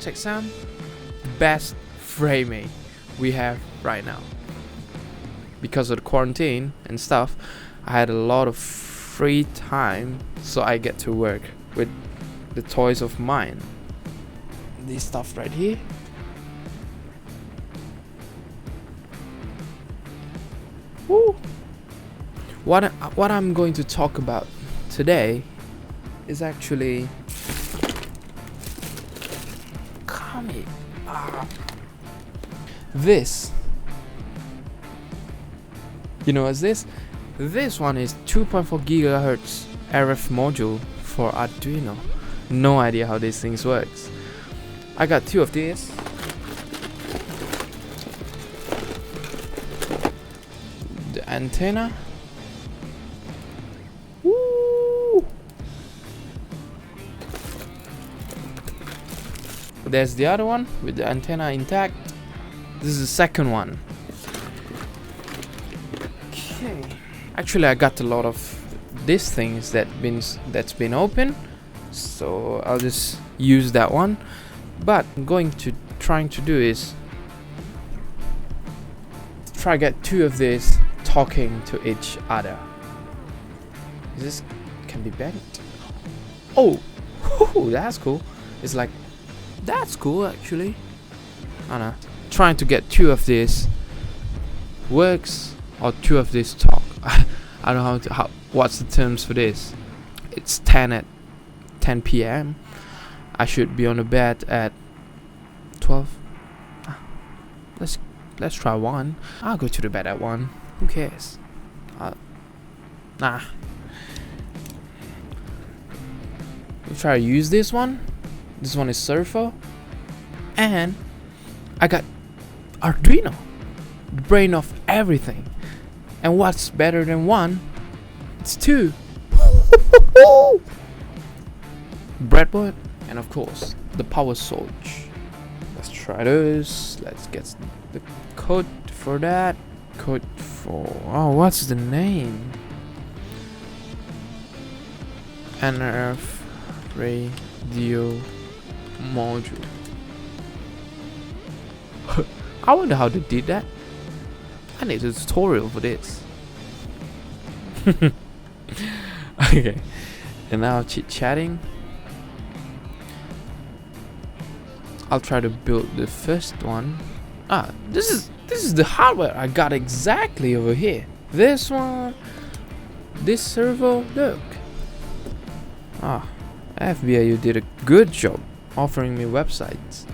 Check sound. Best framing we have right now. Because of the quarantine and stuff, I had a lot of free time, so I get to work with the toys of mine. This stuff right here. Woo. What I'm going to talk about today is actually this. You know what's this? This one is 2.4 gigahertz RF module for Arduino. No idea how these things works. I got two of these. The antenna. Woo! There's the other one with the antenna intact. This is the second one. Okay. Actually, I got a lot of these things that's been open, so I'll just use that one. But I'm trying to do is try get two of these talking to each other. This can be bent. Oh, that's cool. It's like that's cool actually. I don't know. Trying to get two of these works or two of these talk. I don't know what's the terms for this. It's 10 p.m. I should be on the bed at 12. Let's try 1. I'll go to the bed at 1. Who cares? Nah. We'll try to use this one. This one is Surfer. And I got Arduino, the brain of everything. And what's better than 1? It's 2. Breadboard, and of course the power source. Let's try those. Let's get the code for that. Code for what's the name? NRF radio module. I wonder how they did that. I need a tutorial for this. Okay, and now chit-chatting. I'll try to build the first one. This is the hardware I got exactly over here. This one, this servo. Look. FBI, you did a good job offering me websites.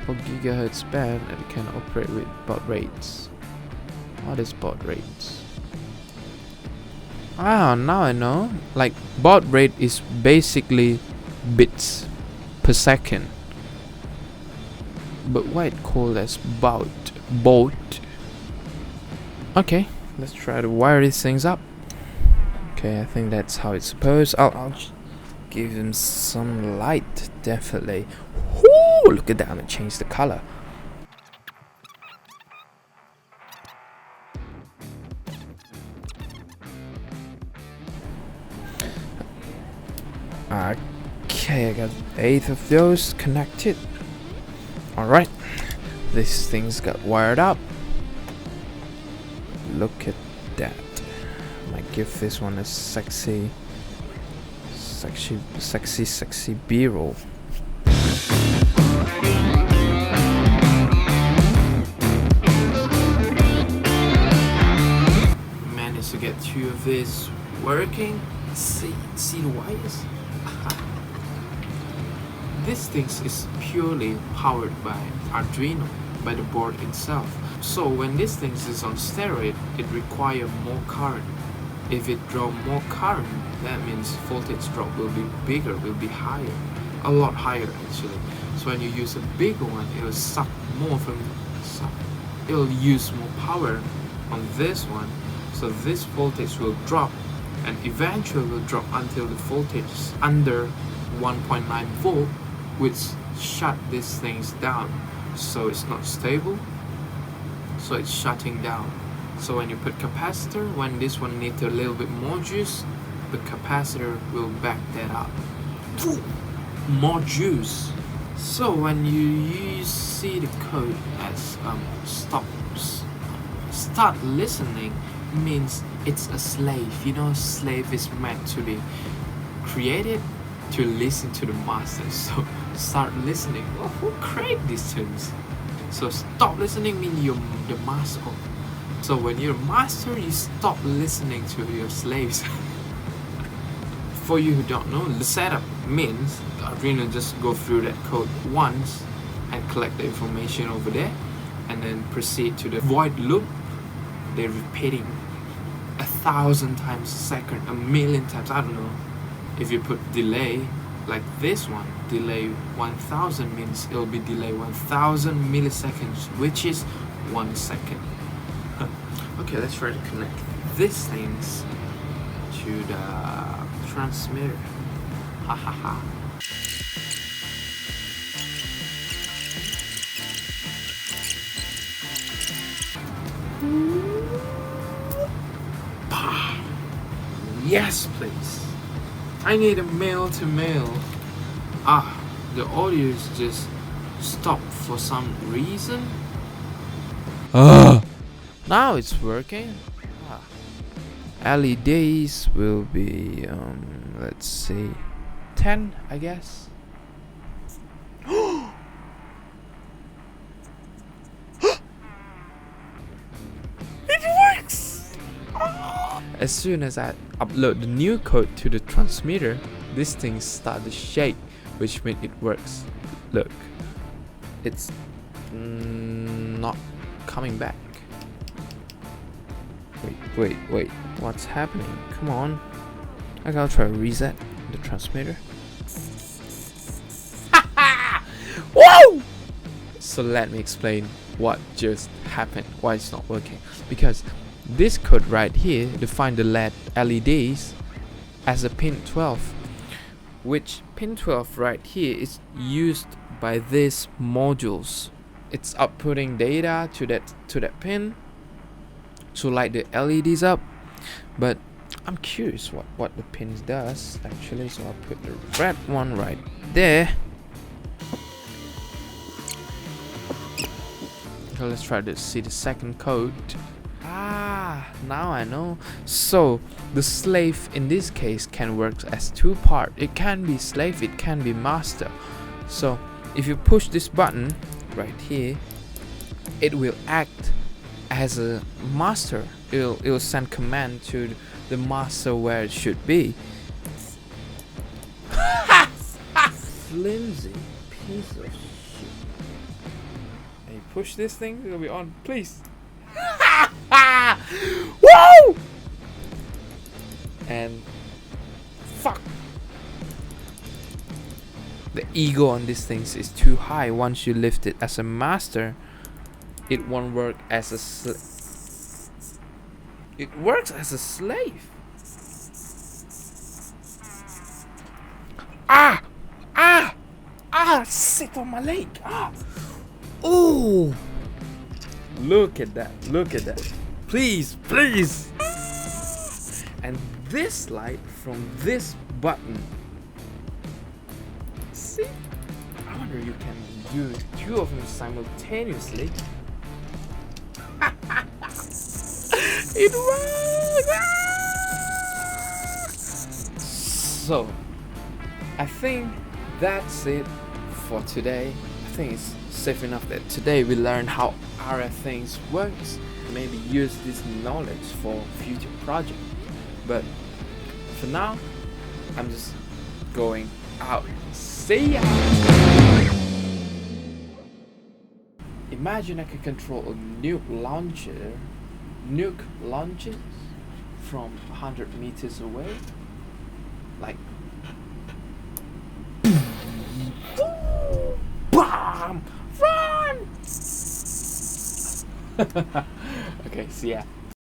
4 gigahertz band and can operate with baud rates. What is baud rates? Now I know. Like baud rate is basically bits per second. But why it called as baud? Okay, let's try to wire these things up. Okay, I think that's how it's supposed. I'll give them some light, definitely. Whoo, look at that, I'm gonna change the color. Okay, I got 8 of those connected. Alright, this thing's got wired up. Look at that. I might give this one a sexy B-roll. Managed to get 2 of these working. See the wires? this thing is purely powered by Arduino, by the board itself. So when this thing is on steroid, it requires more current. If it draws more current, that means voltage drop will be bigger, will be higher, a lot higher actually. So when you use a bigger one, it will suck more from it will use more power on this one, so this voltage will drop, and eventually will drop until the voltage is under 1.9 volt, which shut these things down. So it's not stable, so it's shutting down. So when you put capacitor, when this one needs a little bit more juice, the capacitor will back that up. More juice. So when you see the code as start listening, means it's a slave. You know, slave is meant to be created to listen to the master. So start listening. Well, who create these tunes? So stop listening means you're the master. So when you're a master, you stop listening to your slaves. For you who don't know, the setup means Arduino just go through that code once and collect the information over there, and then proceed to the void loop. They're repeating 1,000 times a second, 1,000,000 times, I don't know. If you put delay like this one, delay 1000 means it'll be delay 1000 milliseconds, which is 1 second. Okay, let's try to connect these things to the transmitter. Ha ha ha. Yes, please. I need a male to male. The audio is just stopped for some reason. Now it's working. LEDs will be let's see, 10, I guess. It works! As soon as I upload the new code to the transmitter, this thing start to shake, which means it works. Look, it's not coming back. Wait, what's happening? Come on, I gotta try to reset the transmitter. Whoa! So let me explain what just happened, why it's not working. Because this code right here defines the LEDs as a pin 12, which pin 12 right here is used by these modules. It's outputting data to that pin to light the LEDs up. But I'm curious what the pins does actually, so I'll put the red one right there. So let's try to see the second code. Now I know. So the slave in this case can work as two parts. It can be slave, it can be master. So if you push this button right here, it will act as a master. It'll send command to the master where it should be. Flimsy piece of shit. And you push this thing, it'll be on, please. Whoa! And fuck. The ego on these things is too high. Once you lift it as a master, it won't work as a it works as a slave. Sit on my leg. Oh, look at that, please. And this light from this button, see, I wonder you can do two of them simultaneously. It works. So I think that's it for today. I think it's safe enough that today we learned how RF things works. Maybe use this knowledge for future project. But for now, I'm just going out. See ya! Imagine I can control a nuke launches from 100 meters away. Like, BAM! Run! Okay, so yeah.